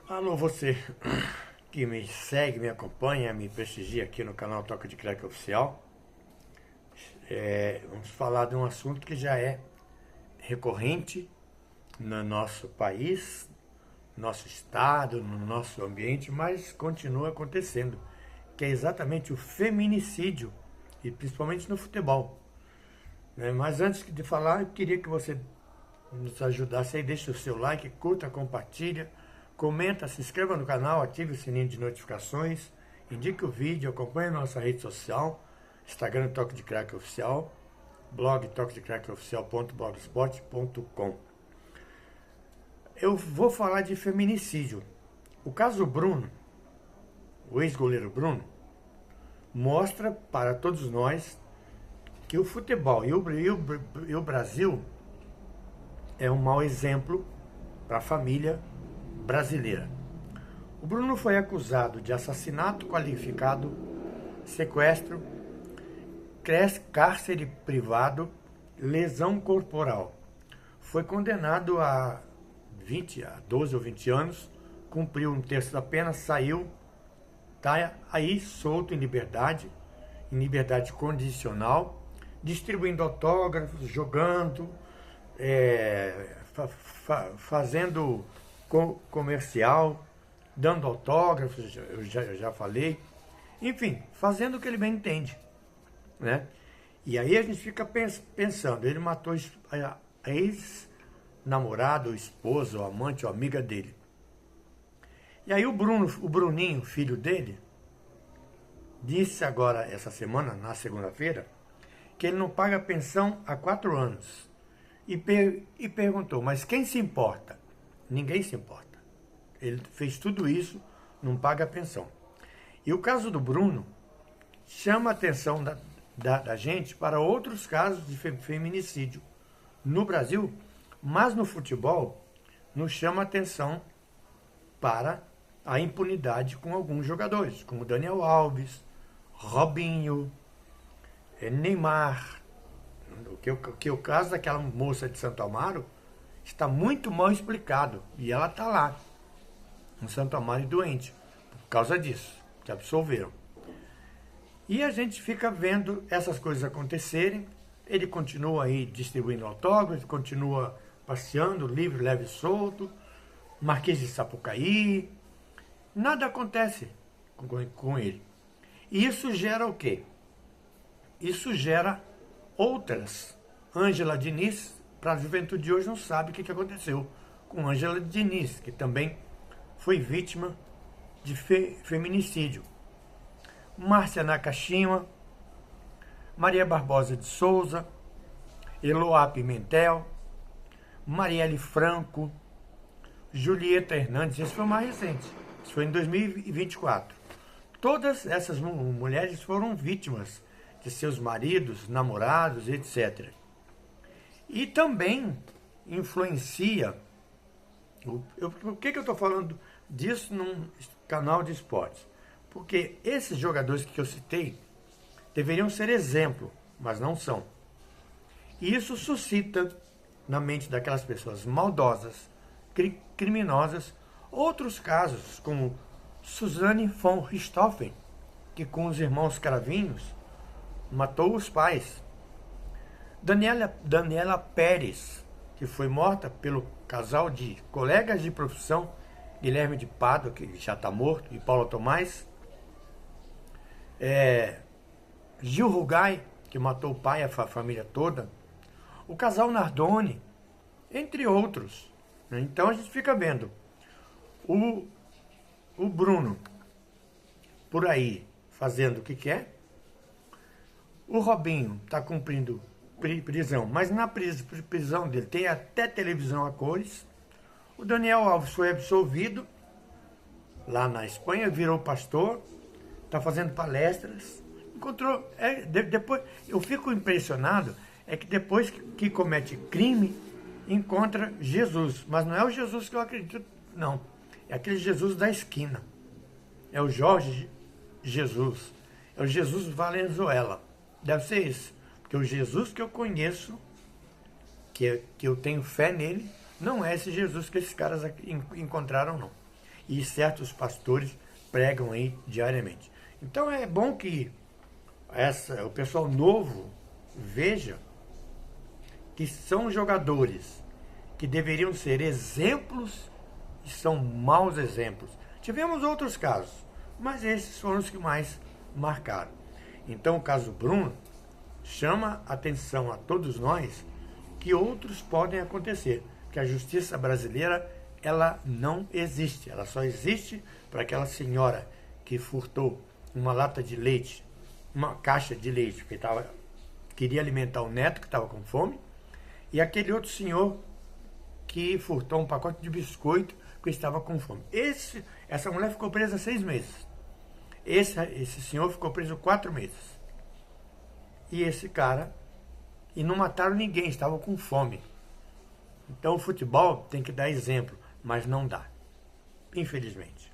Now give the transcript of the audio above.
Alô, você que me segue, me acompanha, me prestigia aqui no canal Toca de Crack Oficial. Vamos falar de um assunto que já é recorrente no nosso país, nosso estado, no nosso ambiente, mas continua acontecendo, que é exatamente o feminicídio, e principalmente no futebol. Mas antes de falar, eu queria que você nos ajudasse aí, deixe o seu like, curta, compartilha, comenta, se inscreva no canal, ative o sininho de notificações, indique o vídeo, acompanhe a nossa rede social, Instagram Toque de Crack Oficial, blog toquedecrackoficial.blogspot.com. Eu vou falar de feminicídio. O caso Bruno, o ex-goleiro Bruno, mostra para todos nós que o futebol e o Brasil é um mau exemplo para a família brasileira. O Bruno foi acusado de assassinato qualificado, sequestro, cárcere privado, lesão corporal. Foi condenado a 12 ou 20 anos, cumpriu um terço da pena, saiu, está aí solto em liberdade condicional, distribuindo autógrafos, jogando, fazendo comercial, dando autógrafos, eu já falei, enfim, fazendo o que ele bem entende, né? E aí a gente fica pensando, ele matou a ex-namorada, esposa, ou amante, ou amiga dele. E aí o Bruninho, filho dele, disse agora, essa semana, na segunda-feira, que ele não paga pensão há 4 anos. E perguntou, mas quem se importa? Ninguém se importa. Ele fez tudo isso, não paga pensão. E o caso do Bruno chama a atenção da gente para outros casos de feminicídio no Brasil, mas no futebol nos chama a atenção para a impunidade com alguns jogadores, como Daniel Alves, Robinho, Neymar. O caso daquela moça de Santo Amaro está muito mal explicado. E ela está lá, no Santo Amaro, doente, por causa disso, que absolveram. E a gente fica vendo essas coisas acontecerem. Ele continua aí distribuindo autógrafos, continua passeando, livre, leve e solto, Marquês de Sapucaí. Nada acontece com ele. E isso gera o quê? Isso gera outras. Ângela Diniz, para a juventude de hoje, não sabe o que aconteceu com Ângela Diniz, que também foi vítima de feminicídio. Márcia Nakashima, Maria Barbosa de Souza, Eloá Pimentel, Marielle Franco, Julieta Hernandes. Esse foi o mais recente, isso foi em 2024. Todas essas mulheres foram vítimas de seus maridos, namorados, etc. E também influencia. Por que eu estou falando disso num canal de esportes? Porque esses jogadores que eu citei deveriam ser exemplo, mas não são. E isso suscita na mente daquelas pessoas maldosas, criminosas, outros casos, como Suzane von Richthofen, que com os irmãos Cravinhos matou os pais. Daniela Pérez, que foi morta pelo casal de colegas de profissão, Guilherme de Pádua, que já está morto, e Paula Tomás. Gil Rugai, que matou o pai e a família toda. O casal Nardoni, entre outros. Então a gente fica vendo o Bruno por aí fazendo o que quer. O Robinho está cumprindo prisão, mas na prisão dele tem até televisão a cores. O Daniel Alves foi absolvido lá na Espanha, virou pastor, está fazendo palestras. Encontrou. Depois, eu fico impressionado, é que depois que comete crime, encontra Jesus. Mas não é o Jesus que eu acredito, não. É aquele Jesus da esquina. É o Jorge Jesus. É o Jesus Valenzuela. Deve ser isso. Porque o Jesus que eu conheço, que eu tenho fé nele, não é esse Jesus que esses caras encontraram, não. e certos pastores pregam aí diariamente. Então é bom que o pessoal novo veja que são jogadores que deveriam ser exemplos e são maus exemplos. Tivemos outros casos, mas esses foram os que mais marcaram. Então o caso Bruno chama atenção a todos nós que outros podem acontecer, que a justiça brasileira ela não existe, ela só existe para aquela senhora que furtou uma lata de leite, uma caixa de leite, porque queria alimentar o neto que estava com fome, e aquele outro senhor que furtou um pacote de biscoito porque estava com fome. Essa mulher ficou presa 6 meses. Esse senhor ficou preso 4 meses. E esse cara, e não mataram ninguém, estavam com fome. Então o futebol tem que dar exemplo, mas não dá, infelizmente.